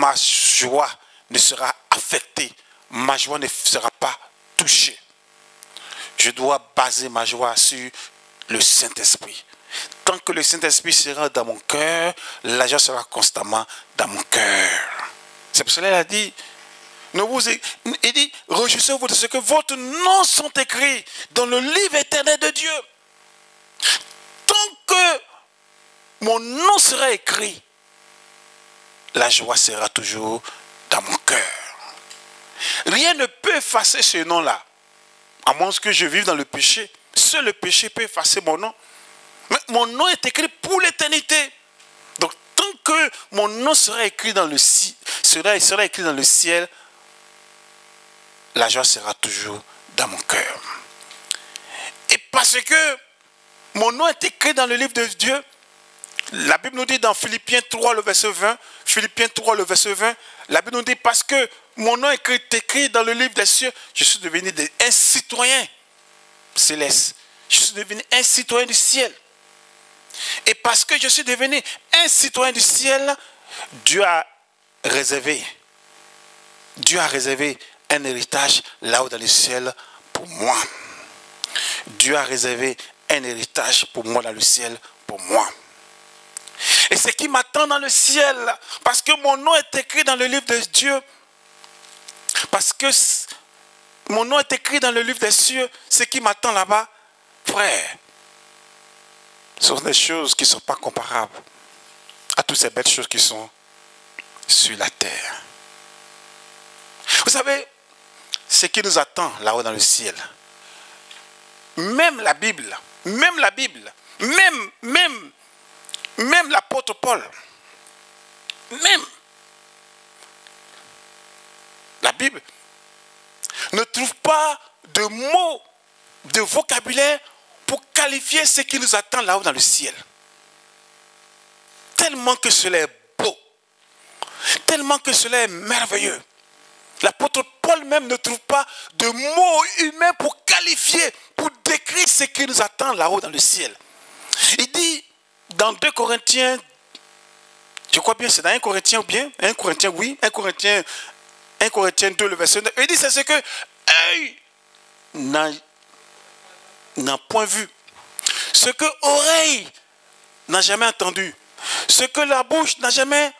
ma joie ne sera affectée, ma joie ne sera pas touchée. Je dois baser ma joie sur le Saint-Esprit. Tant que le Saint-Esprit sera dans mon cœur, la joie sera constamment dans mon cœur. C'est pour cela qu'il a dit, il dit, réjouissez-vous de ce que votre nom sont écrits dans le livre éternel de Dieu. Tant que mon nom sera écrit, la joie sera toujours dans mon cœur. Rien ne peut effacer ce nom-là. À moins que je vive dans le péché. Seul le péché peut effacer mon nom. Mais mon nom est écrit pour l'éternité. Donc, tant que mon nom sera écrit dans le ciel, la joie sera toujours dans mon cœur. Et parce que mon nom est écrit dans le livre de Dieu, la Bible nous dit dans Philippiens 3, le verset 20, Philippiens 3, le verset 20, la Bible nous dit, parce que mon nom est écrit dans le livre des cieux, je suis devenu un citoyen céleste. Je suis devenu un citoyen du ciel. Et parce que je suis devenu un citoyen du ciel, Dieu a réservé un héritage là-haut dans le ciel pour moi. Dieu a réservé un héritage pour moi dans le ciel pour moi. Et ce qui m'attend dans le ciel, parce que mon nom est écrit dans le livre de Dieu, parce que mon nom est écrit dans le livre des cieux, ce qui m'attend là-bas, frère, ce sont des choses qui ne sont pas comparables à toutes ces belles choses qui sont sur la terre. Vous savez, ce qui nous attend là-haut dans le ciel, même l'apôtre Paul, même la Bible ne trouve pas de mots, de vocabulaire pour qualifier ce qui nous attend là-haut dans le ciel. Tellement que cela est beau, tellement que cela est merveilleux. L'apôtre Paul même ne trouve pas de mots humains pour qualifier, pour décrire ce qui nous attend là-haut dans le ciel. Il dit dans 2 Corinthiens, je crois bien c'est dans 1 Corinthiens ou bien 1 Corinthiens, oui, 1 Corinthiens 2, le verset 9. Il dit c'est ce que œil n'a point vu, ce que oreille n'a jamais entendu, ce que la bouche n'a jamais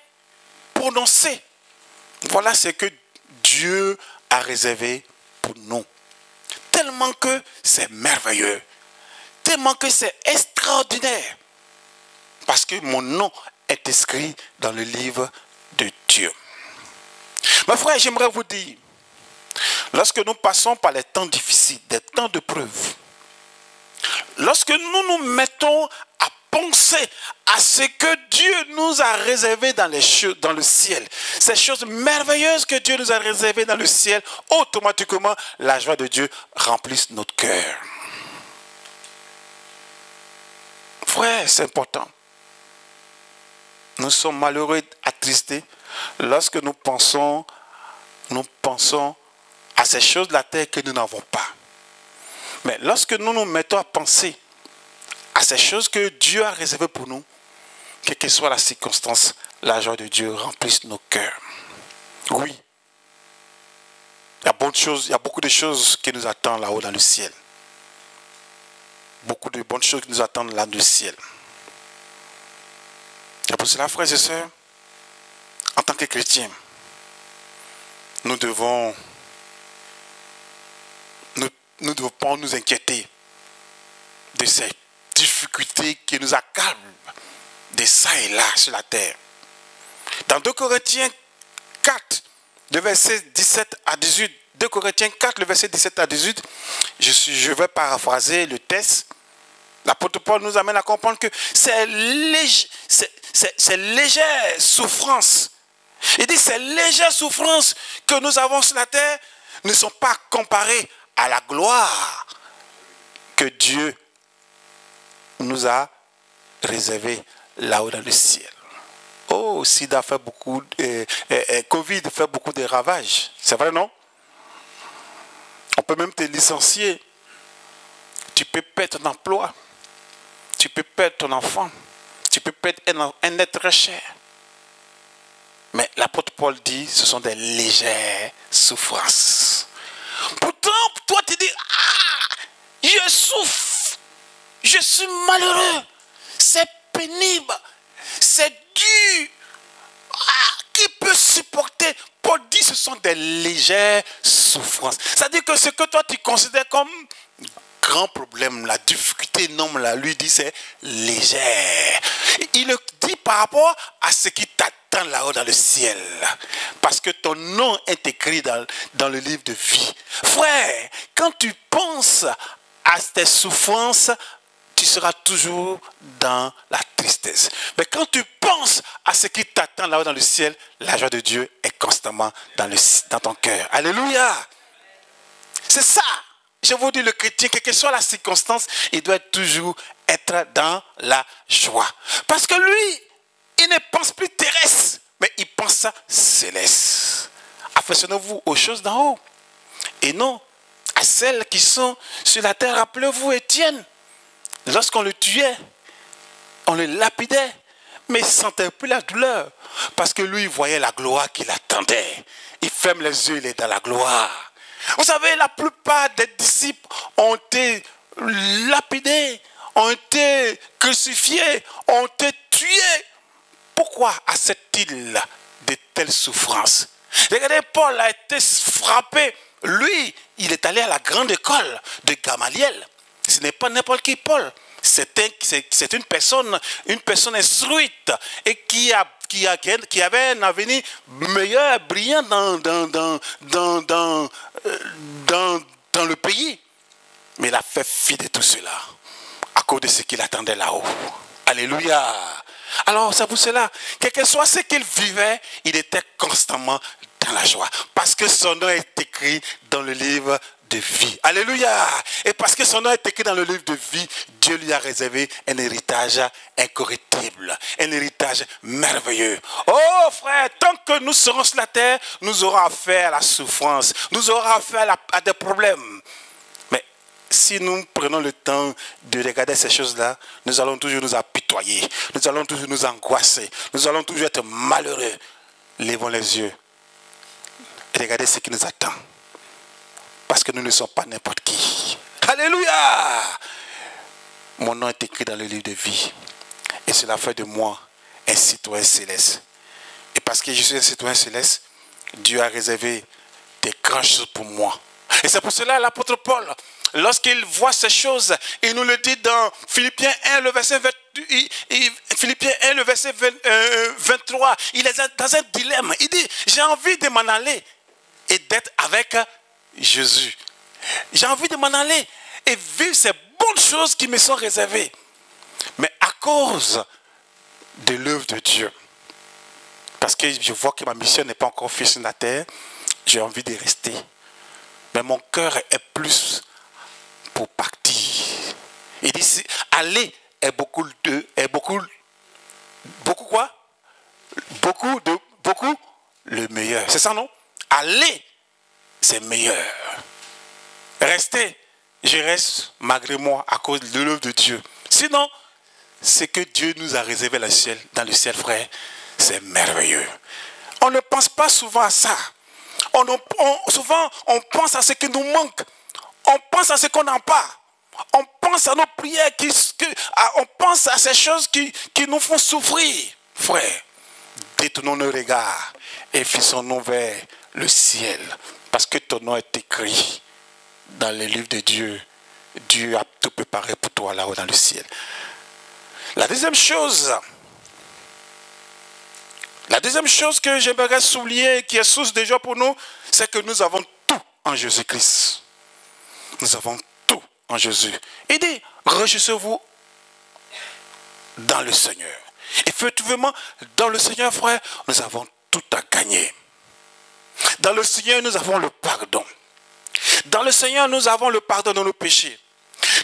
prononcé. Voilà ce que Dieu a réservé pour nous. Tellement que c'est merveilleux, tellement que c'est extraordinaire, parce que mon nom est inscrit dans le livre de Dieu. Mes frères, j'aimerais vous dire, lorsque nous passons par les temps difficiles, des temps de preuve, lorsque nous nous mettons à penser à ce que Dieu nous a réservé dans le ciel, ces choses merveilleuses que Dieu nous a réservées dans le ciel, automatiquement, la joie de Dieu remplisse notre cœur. Frère, c'est important. Nous sommes malheureux et attristés lorsque nous pensons à ces choses de la terre que nous n'avons pas. Mais lorsque nous nous mettons à penser à ces choses que Dieu a réservées pour nous, quelle que soit la circonstance, la joie de Dieu remplisse nos cœurs. Oui, il y a beaucoup de choses qui nous attendent là-haut dans le ciel. Beaucoup de bonnes choses qui nous attendent là dans le ciel. Et pour cela, frères et sœurs, en tant que chrétiens, nous devons pas nous inquiéter de ces difficultés qui nous accablent de ça et là sur la terre. Dans 2 Corinthiens 4, le verset 17 à 18, 2 Corinthiens 4, le verset 17 à 18, je vais paraphraser le texte. L'apôtre Paul nous amène à comprendre que ces légères souffrances, il dit ces légères souffrances que nous avons sur la terre ne sont pas comparées à la gloire que Dieu nous a réservée là-haut dans le ciel. Oh, SIDA fait beaucoup, Covid fait beaucoup de ravages. C'est vrai, non? On peut même te licencier. Tu peux perdre ton emploi. Tu peux perdre ton enfant. Tu peux perdre un être cher. Mais l'apôtre Paul dit, ce sont des légères souffrances. Pourtant, toi tu dis, ah, je souffre, je suis malheureux, c'est pénible, c'est dur. Ah, qui peut supporter? Paul dit, ce sont des légères souffrances. C'est-à-dire que ce que toi tu considères comme grand problème, la difficulté énorme, là, lui dit c'est légère. Il le dit par rapport à ce qui t'attend là-haut dans le ciel. Parce que ton nom est écrit dans le livre de vie. Frère, quand tu penses à tes souffrances, tu seras toujours dans la tristesse. Mais quand tu penses à ce qui t'attend là-haut dans le ciel, la joie de Dieu est constamment dans ton cœur. Alléluia! C'est ça. Je vous dis, le chrétien, quelle que soit la circonstance, il doit toujours être dans la joie. Parce que lui, il ne pense plus terrestre, mais il pense céleste. Affectionnez-vous aux choses d'en haut. Et non à celles qui sont sur la terre. Rappelez-vous Étienne. Lorsqu'on le tuait, on le lapidait, mais il ne sentait plus la douleur. Parce que lui, il voyait la gloire qui l'attendait. Il ferme les yeux, il est dans la gloire. Vous savez, la plupart des disciples ont été lapidés, ont été crucifiés, ont été tués. Pourquoi a-t-il de telles souffrances? Regardez, Paul a été frappé. Lui, il est allé à la grande école de Gamaliel. Ce n'est pas n'importe qui, Paul. C'est une personne instruite et qui avait un avenir meilleur, brillant dans le pays. Mais il a fait fi de tout cela à cause de ce qu'il attendait là-haut. Alléluia. Alors, c'est pour cela, quel que soit ce qu'il vivait, il était constamment dans la joie. Parce que son nom est écrit dans le livre de vie. Alléluia. Et parce que son nom est écrit dans le livre de vie, Dieu lui a réservé un héritage incorruptible, un héritage merveilleux. Oh frère, tant que nous serons sur la terre, nous aurons affaire à la souffrance, nous aurons affaire à des problèmes. Mais si nous prenons le temps de regarder ces choses-là, nous allons toujours nous apitoyer, nous allons toujours nous angoisser, nous allons toujours être malheureux. Levons les yeux et regardez ce qui nous attend. Parce que nous ne sommes pas n'importe qui. Alléluia! Mon nom est écrit dans le livre de vie. Et cela fait de moi un citoyen céleste. Et parce que je suis un citoyen céleste, Dieu a réservé des grandes choses pour moi. Et c'est pour cela l'apôtre Paul, lorsqu'il voit ces choses, il nous le dit dans Philippiens 1, le verset 23. Il est dans un dilemme. Il dit, j'ai envie de m'en aller et d'être avec Jésus. J'ai envie de m'en aller et vivre ces bonnes choses qui me sont réservées. Mais à cause de l'œuvre de Dieu, parce que je vois que ma mission n'est pas encore finie sur la terre, j'ai envie de rester. Mais mon cœur est plus pour partir. Il dit, aller est beaucoup le meilleur. C'est ça, non? Aller, c'est meilleur. Rester, je reste malgré moi à cause de l'œuvre de Dieu. Sinon, ce que Dieu nous a réservé dans le ciel, frère, c'est merveilleux. On ne pense pas souvent à ça. Souvent, on pense à ce qui nous manque. On pense à ce qu'on n'a pas. On pense à nos prières. On pense à ces choses qui nous font souffrir. Frère, détournons nos regards et fixons-nous vers le ciel. Parce que ton nom est écrit dans les livres de Dieu. Dieu a tout préparé pour toi là-haut dans le ciel. La deuxième chose que j'aimerais souligner, qui est source de joie pour nous, c'est que nous avons tout en Jésus-Christ. Nous avons tout en Jésus. Il dit, réjouissez-vous dans le Seigneur. Effectivement, dans le Seigneur, frère, nous avons tout à gagner. Dans le Seigneur, nous avons le pardon. Dans le Seigneur, nous avons le pardon de nos péchés.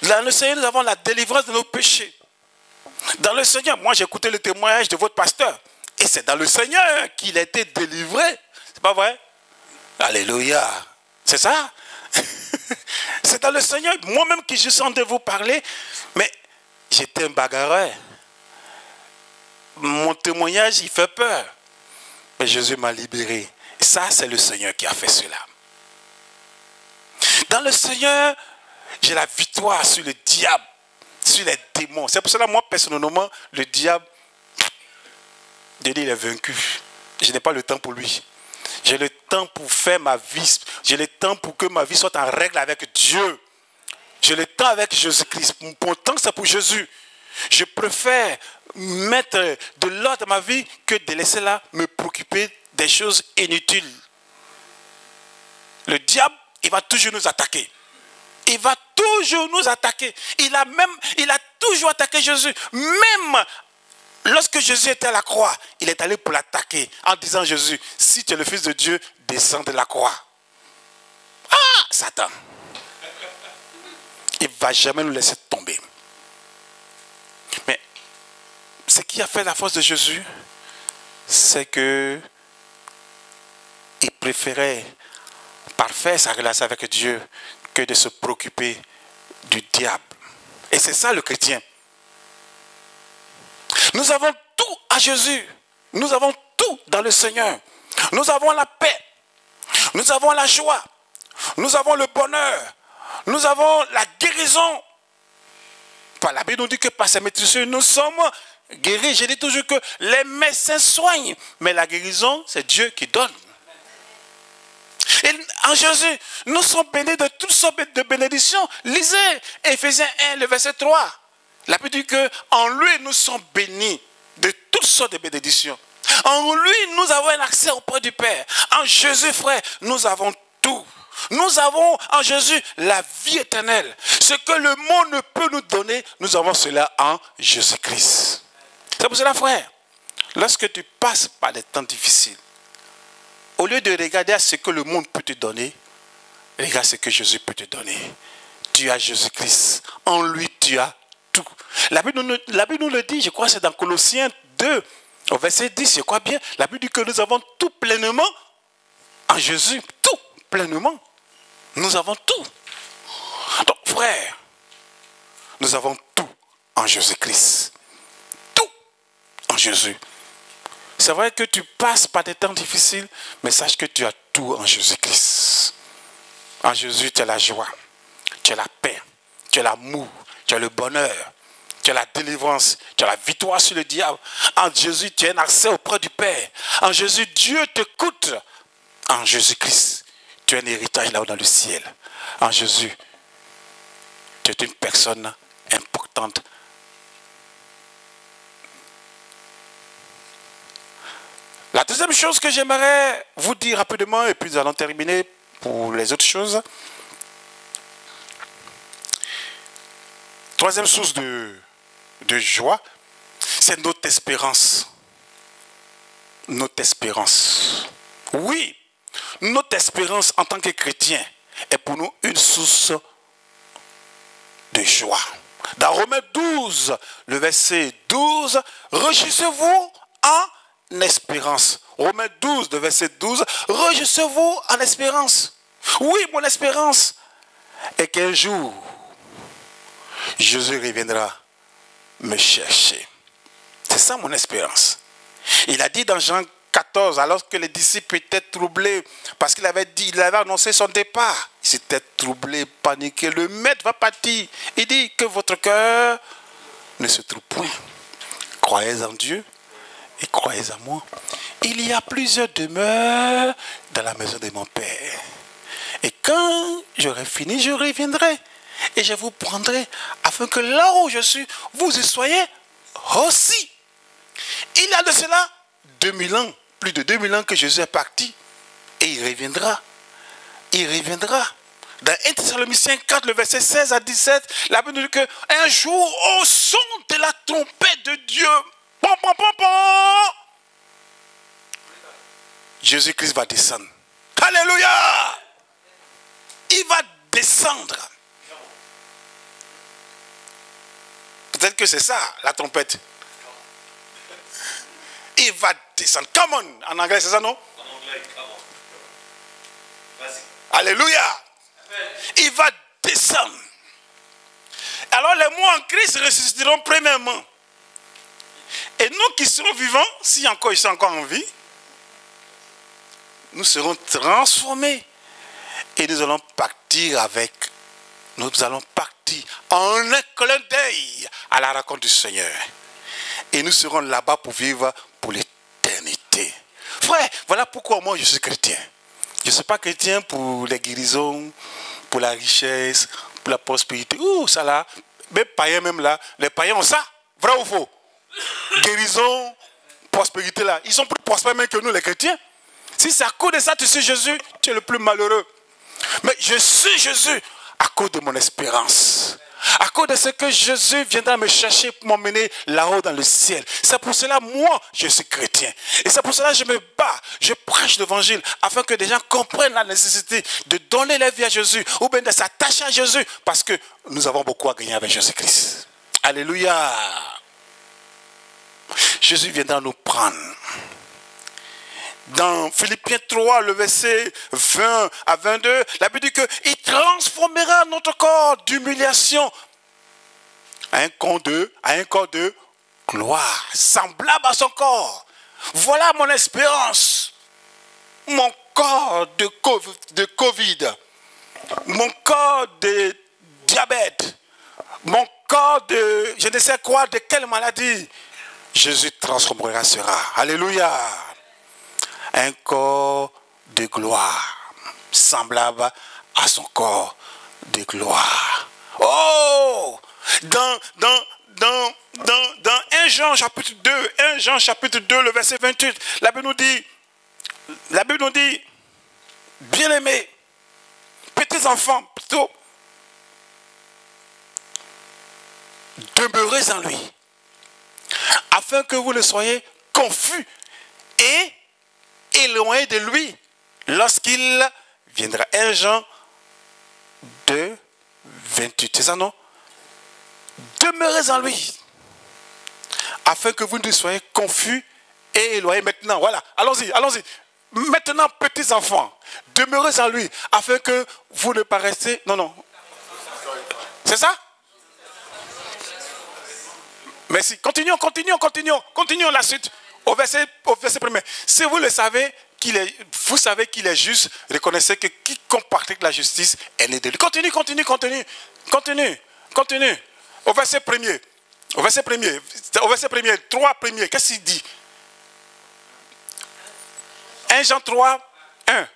Dans le Seigneur, nous avons la délivrance de nos péchés. Dans le Seigneur, moi j'ai écouté le témoignage de votre pasteur. Et c'est dans le Seigneur qu'il a été délivré. C'est pas vrai? Alléluia. C'est ça? C'est dans le Seigneur. Moi-même qui je sens de vous parler, mais j'étais un bagarreur. Mon témoignage, il fait peur. Mais Jésus m'a libéré. Et ça, c'est le Seigneur qui a fait cela. Dans le Seigneur, j'ai la victoire sur le diable, sur les démons. C'est pour cela, moi, personnellement, le diable, je dis, il est vaincu. Je n'ai pas le temps pour lui. J'ai le temps pour faire ma vie. J'ai le temps pour que ma vie soit en règle avec Dieu. J'ai le temps avec Jésus-Christ. Mon temps, c'est pour Jésus. Je préfère mettre de l'ordre dans ma vie que de laisser là me préoccuper des choses inutiles. Le diable, il va toujours nous attaquer. Il va toujours nous attaquer. Il a toujours attaqué Jésus. Même lorsque Jésus était à la croix, il est allé pour l'attaquer en disant, Jésus, si tu es le Fils de Dieu, descends de la croix. Ah, Satan. Il ne va jamais nous laisser tomber. Mais ce qui a fait la force de Jésus, c'est que il préférait parfaire sa relation avec Dieu que de se préoccuper du diable. Et c'est ça le chrétien. Nous avons tout à Jésus. Nous avons tout dans le Seigneur. Nous avons la paix. Nous avons la joie. Nous avons le bonheur. Nous avons la guérison. La Bible nous dit que par sa maîtrise, nous sommes guéris. Je dis toujours que les médecins soignent, mais la guérison, c'est Dieu qui donne. Et en Jésus, nous sommes bénis de toutes sortes de bénédictions. Lisez Éphésiens 1, le verset 3. La Bible dit qu'en lui, nous sommes bénis de toutes sortes de bénédictions. En lui, nous avons un accès auprès du Père. En Jésus, frère, nous avons tout. Nous avons en Jésus la vie éternelle. Ce que le monde ne peut nous donner, nous avons cela en Jésus-Christ. C'est pour cela, frère, lorsque tu passes par des temps difficiles, au lieu de regarder à ce que le monde peut te donner, regarde ce que Jésus peut te donner. Tu as Jésus-Christ. En lui, tu as tout. La Bible nous le dit, je crois que c'est dans Colossiens 2, au verset 10, je crois bien. La Bible dit que nous avons tout pleinement en Jésus. Tout pleinement. Nous avons tout. Donc, frère, nous avons tout en Jésus-Christ. Tout en Jésus. C'est vrai que tu passes par des temps difficiles, mais sache que tu as tout en Jésus-Christ. En Jésus, tu as la joie, tu as la paix, tu as l'amour, tu as le bonheur, tu as la délivrance, tu as la victoire sur le diable. En Jésus, tu as un accès auprès du Père. En Jésus, Dieu t'écoute. En Jésus-Christ, tu as un héritage là-haut dans le ciel. En Jésus, tu es une personne importante. La deuxième chose que j'aimerais vous dire rapidement, et puis nous allons terminer pour les autres choses. Troisième source de joie, c'est notre espérance. Notre espérance. Oui, notre espérance en tant que chrétien est pour nous une source de joie. Dans Romains 12, le verset 12, réjouissez-vous en espérance. Romains 12, le verset 12, réjouissez-vous en espérance. Oui, mon espérance est qu'un jour, Jésus reviendra me chercher. C'est ça mon espérance. Il a dit dans Jean 14, alors que les disciples étaient troublés, parce qu'il avait dit, il avait annoncé son départ. Ils étaient troublés, paniqués. Le maître va partir. Il dit que votre cœur ne se trouble point. Croyez en Dieu et croyez en moi. Il y a plusieurs demeures dans la maison de mon Père. Et quand j'aurai fini, je reviendrai. Et je vous prendrai afin que là où je suis, vous y soyez aussi. Il y a de cela 2000 ans, plus de 2000 ans que Jésus est parti. Et il reviendra. Il reviendra. Dans 1 Thessaloniciens 4, le verset 16 à 17, la Bible nous dit qu'un jour, au son de la trompette de Dieu, pom, pom, pom, pom, Jésus-Christ va descendre. Alléluia! Il va descendre. Peut-être que c'est ça, la trompette. Il va descendre. Come on. En anglais, c'est ça, non? En anglais, come on. Vas-y. Alléluia. Il va descendre. Alors les morts en Christ ressusciteront premièrement. Et nous qui serons vivants, si encore ils sont encore en vie, nous serons transformés et nous allons partir en un clin d'œil à la rencontre du Seigneur. Et nous serons là-bas pour vivre pour l'éternité. Frère, voilà pourquoi moi je suis chrétien. Je ne suis pas chrétien pour les guérisons, pour la richesse, pour la prospérité. Ouh, ça là, les païens même là, les païens ont ça. Vrai ou faux? Guérison, prospérité là. Ils sont plus prospères même que nous les chrétiens. Si c'est à cause de ça tu suis Jésus, tu es le plus malheureux. Mais je suis Jésus à cause de mon espérance. À cause de ce que Jésus viendra me chercher pour m'emmener là-haut dans le ciel. C'est pour cela, moi, je suis chrétien. Et c'est pour cela que je me bats, je prêche l'évangile, afin que les gens comprennent la nécessité de donner la vie à Jésus, ou bien de s'attacher à Jésus, parce que nous avons beaucoup à gagner avec Jésus-Christ. Alléluia. Jésus viendra nous prendre. Dans Philippiens 3, le verset 20 à 22, la Bible dit qu'il transformera notre corps d'humiliation à un corps de gloire, semblable à son corps. Voilà mon espérance. Mon corps de Covid, mon corps de diabète, mon corps de je ne sais quoi, de quelle maladie. Jésus transformera cela. Alléluia. Un corps de gloire, semblable à son corps de gloire. Oh! Dans 1 Jean chapitre 2, le verset 28, la Bible nous dit, bien-aimés, petits enfants, plutôt, demeurez en lui, afin que vous ne soyez confus et éloigné de lui lorsqu'il viendra. 1 Jean 2, 28. C'est ça, non? Demeurez en lui, afin que vous ne soyez confus et éloignés. Maintenant, voilà, allons-y. Maintenant, petits enfants, demeurez en lui, afin que vous ne paraissez... Non. C'est ça? Merci. Continuons la suite. Au verset 1er. Si vous le savez, vous savez qu'il est juste, reconnaissez que quiconque pratique la justice est né de lui. Continue. Au verset 1er. Au verset 1er, 3 premiers, qu'est-ce qu'il dit? 1 Jean 3, 1.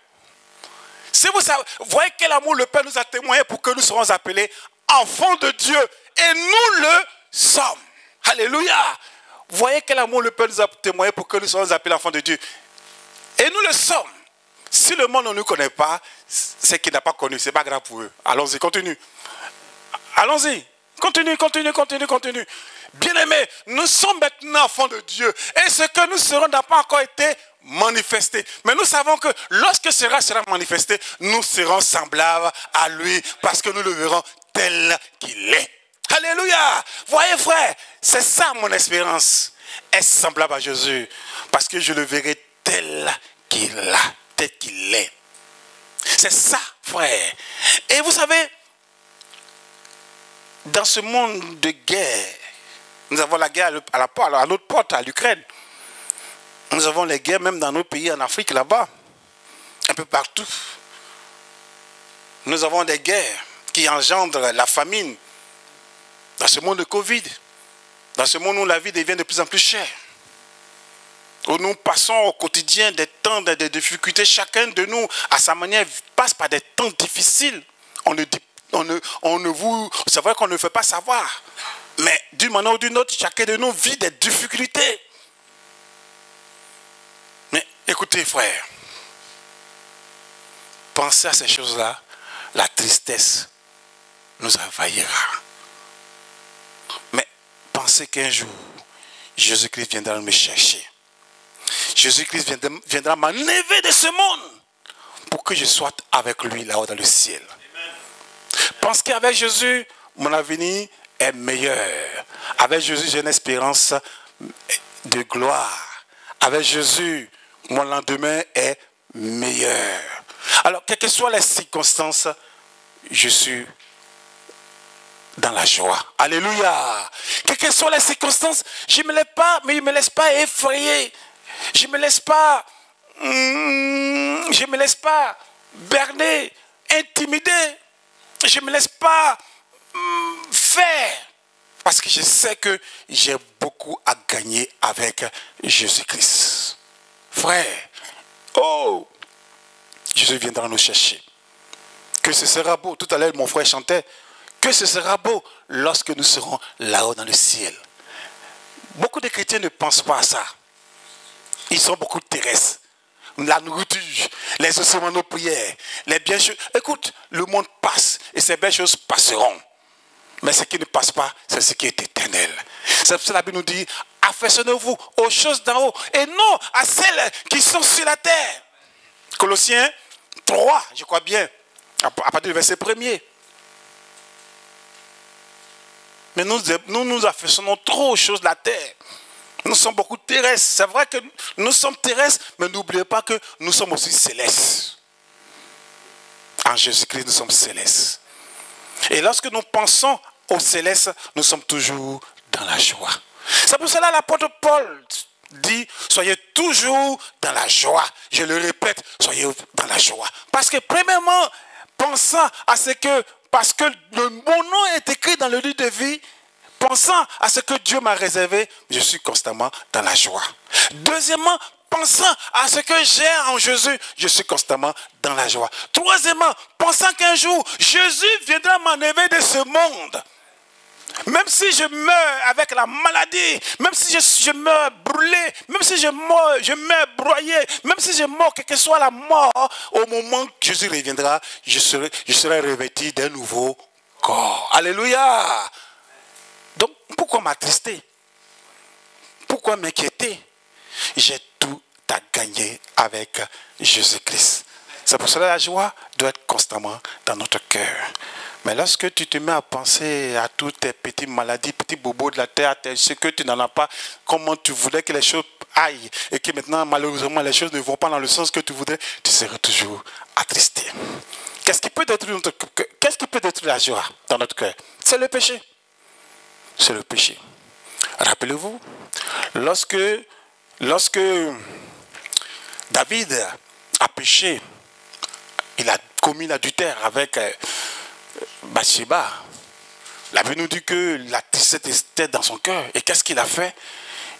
Si vous savez, voyez quel amour le Père nous a témoigné pour que nous soyons appelés enfants de Dieu. Et nous le sommes. Alléluia. Voyez quel amour le Père nous a témoigné pour que nous soyons appelés enfants de Dieu. Et nous le sommes. Si le monde ne nous connaît pas, c'est qu'il n'a pas connu. Ce n'est pas grave pour eux. Allons-y, continue. Allons-y. Continue. Bien-aimés, nous sommes maintenant enfants de Dieu. Et ce que nous serons n'a pas encore été manifesté. Mais nous savons que lorsque cela sera manifesté, nous serons semblables à lui parce que nous le verrons tel qu'il est. Alléluia. Voyez frère, c'est ça mon espérance. Être semblable à Jésus. Parce que je le verrai tel qu'il est. C'est ça frère. Et vous savez, dans ce monde de guerre, nous avons la guerre à notre porte, à l'Ukraine. Nous avons les guerres même dans nos pays en Afrique là-bas. Un peu partout. Nous avons des guerres qui engendrent la famine. Dans ce monde de Covid, dans ce monde où la vie devient de plus en plus chère, où nous passons au quotidien des temps de difficultés, chacun de nous, à sa manière, passe par des temps difficiles. C'est vrai qu'on ne fait pas savoir, mais d'une manière ou d'une autre, chacun de nous vit des difficultés. Mais écoutez, frère, pensez à ces choses-là, la tristesse nous envahira. Mais pensez qu'un jour, Jésus-Christ viendra me chercher. Jésus-Christ viendra m'enlever de ce monde pour que je sois avec lui là-haut dans le ciel. Pense qu'avec Jésus, mon avenir est meilleur. Avec Jésus, j'ai une espérance de gloire. Avec Jésus, mon lendemain est meilleur. Alors, quelles que soient les circonstances, je suis dans la joie. Alléluia. Quelles que soient les circonstances, je ne me laisse pas effrayer. Je ne me laisse pas je ne me laisse pas berner, intimider. Je ne me laisse pas faire. Parce que je sais que j'ai beaucoup à gagner avec Jésus-Christ. Frère, oh, Jésus viendra nous chercher. Que ce sera beau. Tout à l'heure, mon frère chantait. Que ce sera beau lorsque nous serons là-haut dans le ciel. Beaucoup de chrétiens ne pensent pas à ça. Ils sont beaucoup terrestres. La nourriture, les ossements de nos prières, les bien choses. Écoute, le monde passe et ces belles choses passeront. Mais ce qui ne passe pas, c'est ce qui est éternel. C'est pour ça que la Bible nous dit, affectionnez-vous aux choses d'en haut et non à celles qui sont sur la terre. Colossiens 3, je crois bien, à partir du verset 1er. Mais nous affectionnons trop aux choses de la terre. Nous sommes beaucoup terrestres. C'est vrai que nous sommes terrestres, mais n'oubliez pas que nous sommes aussi célestes. En Jésus-Christ, nous sommes célestes. Et lorsque nous pensons au céleste, nous sommes toujours dans la joie. C'est pour cela que l'apôtre Paul dit, soyez toujours dans la joie. Je le répète, soyez dans la joie. Parce que premièrement, pensant à ce que, parce que mon nom est écrit dans le livre de vie, pensant à ce que Dieu m'a réservé, je suis constamment dans la joie. Deuxièmement, pensant à ce que j'ai en Jésus, je suis constamment dans la joie. Troisièmement, pensant qu'un jour, Jésus viendra m'enlever de ce monde. Même si je meurs avec la maladie, même si je meurs brûlé, même si je meurs broyé, même si je meurs, quelle que soit la mort, au moment que Jésus reviendra, je serai revêtu d'un nouveau corps. Alléluia. Donc, pourquoi m'attrister? Pourquoi m'inquiéter? J'ai tout à gagner avec Jésus-Christ. C'est pour cela que la joie doit être constamment dans notre cœur. Mais lorsque tu te mets à penser à toutes tes petites maladies, petits bobos de la terre, ce que tu n'en as pas, comment tu voulais que les choses aillent, et que maintenant, malheureusement, les choses ne vont pas dans le sens que tu voudrais, tu seras toujours attristé. Qu'est-ce qui peut détruire la joie dans notre cœur? C'est le péché. C'est le péché. Rappelez-vous, lorsque David a péché, il a commis l'adultère avec Bathsheba. La Bible nous dit que la tristesse était dans son cœur. Et qu'est-ce qu'il a fait?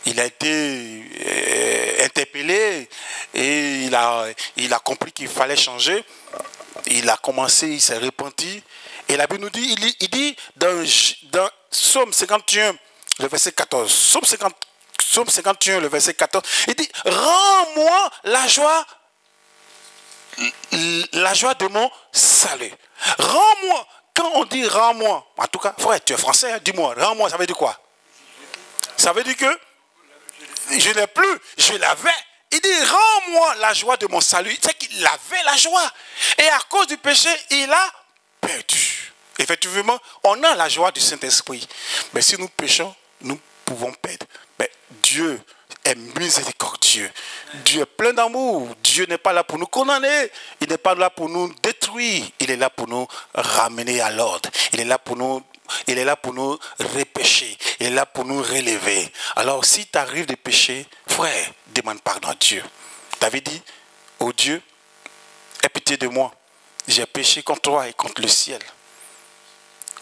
Il a été interpellé et il a compris qu'il fallait changer. Il a commencé, il s'est repenti. Et la Bible nous dit, il dit dans Psaume 51, le verset 14. Psaume 51, le verset 14. Il dit, rends-moi la joie de mon salut. Rends-moi. Quand on dit rends-moi, en tout cas, frère, tu es français, hein, dis-moi, rends-moi, ça veut dire quoi? Ça veut dire que je n'ai plus, je l'avais. Il dit, rends-moi la joie de mon salut. C'est qu'il avait la joie. Et à cause du péché, il a perdu. Effectivement, on a la joie du Saint-Esprit. Mais si nous péchons, nous pouvons perdre. Mais Dieu est miséricordieux. Dieu est plein d'amour. Dieu n'est pas là pour nous condamner. Il n'est pas là pour nous détruire. Il est là pour nous ramener à l'ordre. Il est là pour nous repêcher. Il est là pour nous relever. Alors, si tu arrives de pécher, frère, demande pardon à Dieu. David dit, oh Dieu, aie pitié de moi. J'ai péché contre toi et contre le ciel.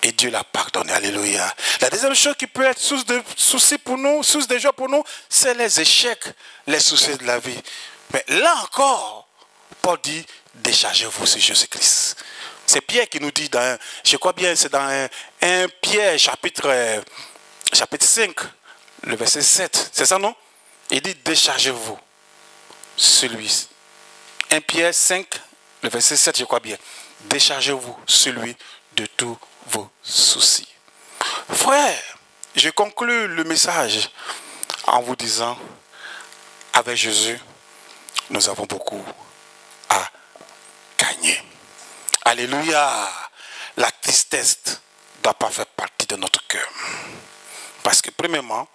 Et Dieu l'a pardonné. Alléluia. La deuxième chose qui peut être source de soucis pour nous, source de joie pour nous, c'est les échecs, les soucis de la vie. Mais là encore, Paul dit, déchargez-vous sur Jésus-Christ. C'est Pierre qui nous dit, je crois bien, c'est dans 1 Pierre chapitre 5, le verset 7. C'est ça, non? Il dit, déchargez-vous sur lui. 1 Pierre 5, le verset 7, je crois bien. Déchargez-vous sur lui de tous vos soucis. Frère, je conclue le message en vous disant, avec Jésus, nous avons beaucoup à gagner. Alléluia. La tristesse ne doit pas faire partie de notre cœur. Parce que premièrement,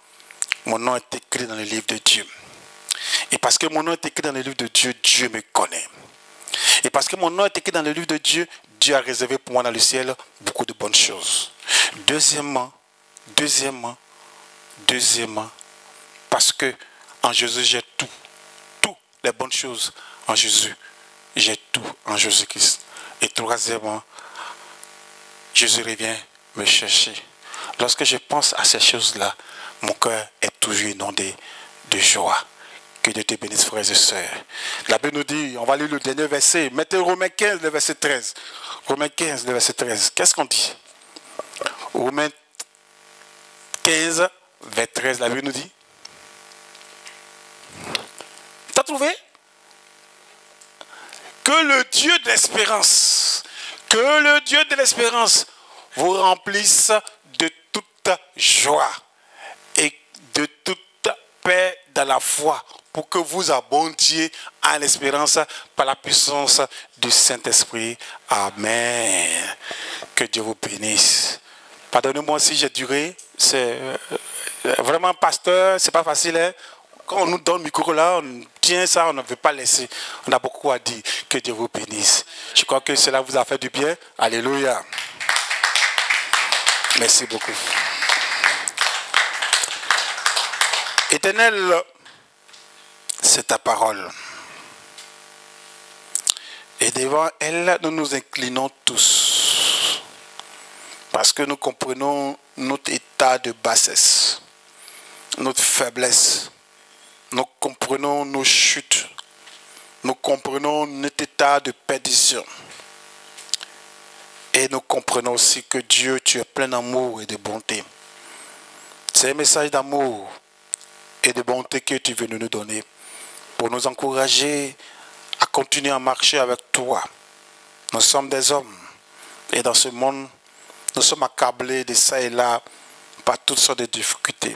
mon nom est écrit dans le livre de Dieu. Et parce que mon nom est écrit dans le livre de Dieu, Dieu me connaît. Et parce que mon nom est écrit dans le livre de Dieu, Dieu a réservé pour moi dans le ciel beaucoup de bonnes choses. Deuxièmement, parce que en Jésus j'ai tout les bonnes choses en Jésus. J'ai tout en Jésus-Christ. Et troisièmement, Jésus revient me chercher. Lorsque je pense à ces choses-là, mon cœur est toujours inondé de joie. Que Dieu te bénisse, frères et sœurs. La Bible nous dit, on va lire le dernier verset. Mettez Romains 15, le verset 13. Romains 15, le verset 13. Qu'est-ce qu'on dit? Romains 15, verset 13, la Bible nous dit. T'as trouvé? Que le Dieu de l'espérance, vous remplisse de toute joie et de toute paix dans la foi, pour que vous abondiez à l'espérance par la puissance du Saint-Esprit. Amen. Que Dieu vous bénisse. Pardonnez-moi si j'ai duré. C'est vraiment, pasteur, c'est pas facile. Hein? Quand on nous donne le micro là, on tient ça, on ne veut pas laisser. On a beaucoup à dire. Que Dieu vous bénisse. Je crois que cela vous a fait du bien. Alléluia. Merci beaucoup. Éternel, c'est ta parole. Et devant elle, nous nous inclinons tous. Parce que nous comprenons notre état de bassesse, notre faiblesse. Nous comprenons nos chutes. Nous comprenons notre état de perdition. Et nous comprenons aussi que Dieu, tu es plein d'amour et de bonté. C'est un message d'amour et de bonté que tu veux nous donner pour nous encourager à continuer à marcher avec toi. Nous sommes des hommes et dans ce monde, nous sommes accablés de ça et là par toutes sortes de difficultés.